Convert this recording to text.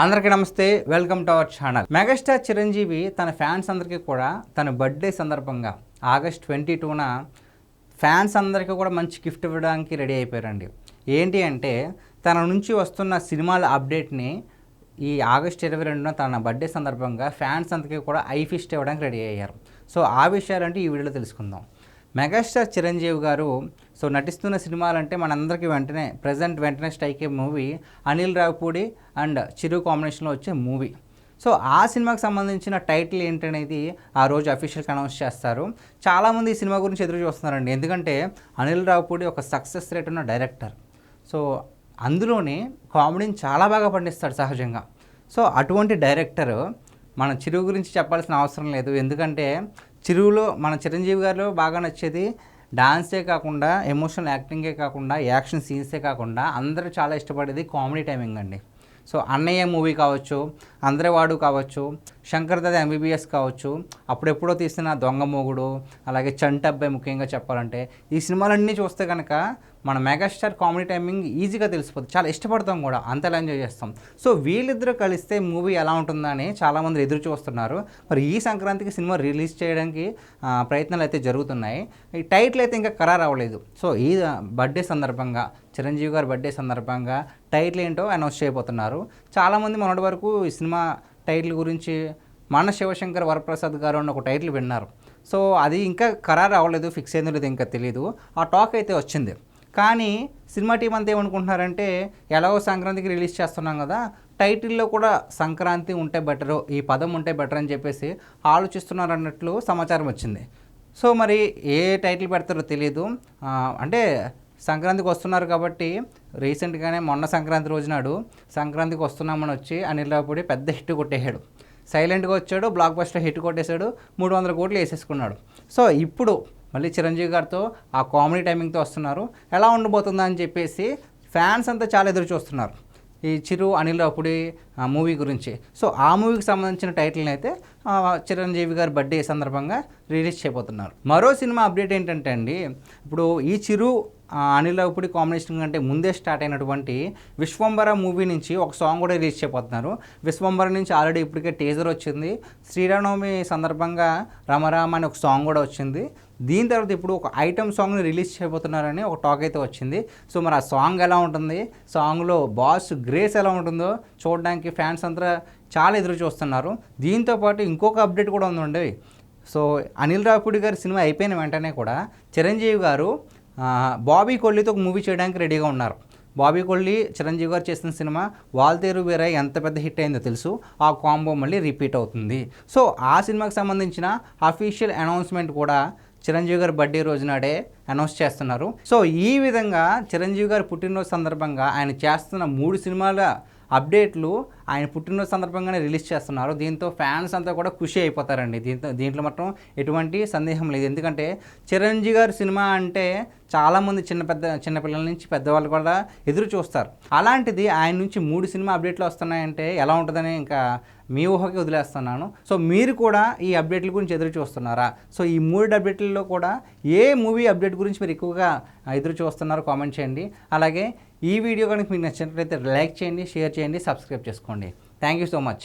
అందరికీ నమస్తే, welcome to our channel. Megastar Chiranjeevi తన ఫ్యాన్స్ అందరికీ కూడా తన బర్త్డే సందర్భంగా ఆగస్ట్ 22న ఫ్యాన్స్ అందరికీ కూడా మంచి గిఫ్ట్ ఇవ్వడానికి రెడీ అయిపోయారండి. ఏంటి అంటే తన నుంచి వస్తున్న సినిమాల అప్డేట్ని ఈ ఆగస్ట్ 22న తన బర్త్డే సందర్భంగా ఫ్యాన్స్ అందరికీ కూడా ఐఫిస్ట్ ఇవ్వడానికి రెడీ అయ్యారు. సో ఆ విషయాలంటే ఈ వీడియోలో తెలుసుకుందాం. మెగాస్టార్ చిరంజీవి గారు నటిస్తున్న సినిమాలంటే మనందరికీ వెంటనే స్ట్రైక్ అయ్యే మూవీ అనిల్ రావిపూడి అండ్ చిరు కాంబినేషన్లో వచ్చే మూవీ. సో ఆ సినిమాకి సంబంధించిన టైటిల్ ఏంటనేది ఆ రోజు అఫీషియల్గా అనౌన్స్ చేస్తారు. చాలామంది ఈ సినిమా గురించి ఎదురు చూస్తున్నారండి, ఎందుకంటే అనిల్ రావిపూడి ఒక సక్సెస్ రేట్ ఉన్న డైరెక్టర్. సో అందులోనే కామెడీని చాలా బాగా పండిస్తాడు సహజంగా. సో అటువంటి డైరెక్టర్ మన చిరు గురించి చెప్పాల్సిన అవసరం లేదు, ఎందుకంటే చిరువులో మన చిరంజీవి గారిలో బాగా నచ్చేది డాన్సే కాకుండా, ఎమోషనల్ యాక్టింగే కాకుండా, యాక్షన్ సీన్సే కాకుండా అందరూ చాలా ఇష్టపడేది కామెడీ టైమింగ్ అండి. సో అన్నయ్య మూవీ కావచ్చు, అందరివాడు కావచ్చు, శంకర్దాద ఎంబీబీఎస్ కావచ్చు, అప్పుడెప్పుడో తీసిన దొంగ మొగుడు, అలాగే చంటబ్బాయి, ముఖ్యంగా చెప్పాలంటే ఈ సినిమాలన్నీ చూస్తే కనుక మన మెగాస్టార్ కామెడీ టైమింగ్ ఈజీగా తెలిసిపోతుంది, చాలా ఇష్టపడతాం కూడా, అంతలా ఎంజాయ్ చేస్తాం. సో వీళ్ళిద్దరూ కలిస్తే మూవీ ఎలా ఉంటుందని చాలామంది ఎదురు చూస్తున్నారు. మరి ఈ సంక్రాంతికి సినిమా రిలీజ్ చేయడానికి ప్రయత్నాలు అయితే జరుగుతున్నాయి. ఈ టైటిల్ అయితే ఇంకా ఖరారు అవ్వలేదు. సో ఈ బర్త్డే సందర్భంగా, చిరంజీవి గారి బర్త్డే సందర్భంగా టైటిల్ ఏంటో అనౌన్స్ చేయబోతున్నారు. చాలామంది మొన్నటి వరకు ఈ సినిమా టైటిల్ గురించి మన శివశంకర్ వరప్రసాద్ గారు అన్న ఒక టైటిల్ విన్నారు. సో అది ఇంకా ఖరారు అవ్వలేదు, ఫిక్స్ అయిందో లేదు ఇంకా తెలియదు. ఆ టాక్ అయితే వచ్చింది. కానీ సినిమా టీం అంతా ఏమనుకుంటున్నారంటే ఎలాగో సంక్రాంతికి రిలీజ్ చేస్తున్నాం కదా, టైటిల్లో కూడా సంక్రాంతి ఉంటే బెటరు, ఈ పదం ఉంటే బెటర్ అని చెప్పేసి ఆలోచిస్తున్నారు అన్నట్లు సమాచారం వచ్చింది. సో మరి ఏ టైటిల్ పెడతారో తెలియదు. అంటే సంక్రాంతికి వస్తున్నారు కాబట్టి రీసెంట్గానే మొన్న సంక్రాంతి రోజు నాడు సంక్రాంతికి వస్తున్నామని వచ్చి అనిల్ రావిపూడి పెద్ద హిట్ కొట్టేశాడు. సైలెంట్గా వచ్చాడు, బ్లాక్ బస్టర్ హిట్ కొట్టేశాడు, 300 కోట్లు వేసేసుకున్నాడు. సో ఇప్పుడు మళ్ళీ చిరంజీవి గారితో ఆ కామెడీ టైమింగ్తో వస్తున్నారు. ఎలా ఉండబోతుందా అని చెప్పేసి ఫ్యాన్స్ అంతా చాలా ఎదురు చూస్తున్నారు ఈ చిరు అనిల్ రావిపూడి మూవీ గురించి. సో ఆ మూవీకి సంబంధించిన టైటిల్ని అయితే చిరంజీవి గారి బర్త్డే సందర్భంగా రిలీజ్ చేయబోతున్నారు. మరో సినిమా అప్డేట్ ఏంటంటే అండి, ఇప్పుడు ఈ చిరు అనిల్ రావిపూడి కాంబినేషన్ కంటే ముందే స్టార్ట్ అయినటువంటి విశ్వంబర మూవీ నుంచి ఒక సాంగ్ కూడా రిలీజ్ చేయబోతున్నారు. విశ్వంబర నుంచి ఆల్రెడీ ఇప్పటికే టీజర్ వచ్చింది. శ్రీరామనవమి సందర్భంగా రామరామ అనే ఒక సాంగ్ కూడా వచ్చింది. దీని తర్వాత ఇప్పుడు ఒక ఐటమ్ సాంగ్ని రిలీజ్ చేయబోతున్నారని ఒక టాక్ అయితే వచ్చింది. సో మరి ఆ సాంగ్ ఎలా ఉంటుంది, సాంగ్లో బాస్ గ్రేస్ ఎలా ఉంటుందో చూడడానికి ఫ్యాన్స్ అంతా చాలా ఎదురు చూస్తున్నారు. దీంతోపాటు ఇంకొక అప్డేట్ కూడా ఉందండి. సో అనిల్ రావిపూడి గారి సినిమా అయిపోయిన వెంటనే కూడా చిరంజీవి గారు బాబీ కొల్లితో ఒక మూవీ చేయడానికి రెడీగా ఉన్నారు. బాబీ కొల్లి చిరంజీవి గారు చేసిన సినిమా వాల్తేరు వీరై ఎంత పెద్ద హిట్ అయిందో తెలుసు. ఆ కాంబో మళ్ళీ రిపీట్ అవుతుంది. సో ఆ సినిమాకి సంబంధించిన అఫీషియల్ అనౌన్స్మెంట్ కూడా చిరంజీవి గారి బర్త్డే రోజు నాడే అనౌన్స్ చేస్తున్నారు. సో ఈ విధంగా చిరంజీవి గారి పుట్టినరోజు సందర్భంగా ఆయన చేస్తున్న 3 సినిమాల అప్డేట్లు ఆయన పుట్టినరోజు సందర్భంగానే రిలీజ్ చేస్తున్నారు. దీంతో ఫ్యాన్స్ అంతా కూడా ఖుషి అయిపోతారండి. దీంట్లో మాత్రం ఎటువంటి సందేహం లేదు, ఎందుకంటే చిరంజీవి గారి సినిమా అంటే చాలామంది చిన్నపిల్లల నుంచి పెద్దవాళ్ళు కూడా ఎదురు చూస్తారు. అలాంటిది ఆయన నుంచి 3 సినిమా అప్డేట్లు వస్తున్నాయంటే ఎలా ఉంటుందని ఇంకా మీ ఊహకి వదిలేస్తున్నాను. సో మీరు కూడా ఈ అప్డేట్ల గురించి ఎదురు చూస్తున్నారా? సో ఈ 3 అప్డేట్లలో కూడా ఏ మూవీ అప్డేట్ గురించి మీరు ఎక్కువగా ఎదురు చూస్తున్నారో కామెంట్ చేయండి. అలాగే ఈ వీడియో కనుక మీకు నచ్చినట్లయితే లైక్ చేయండి, షేర్ చేయండి, సబ్స్క్రైబ్ చేసుకోండి. Thank you so much.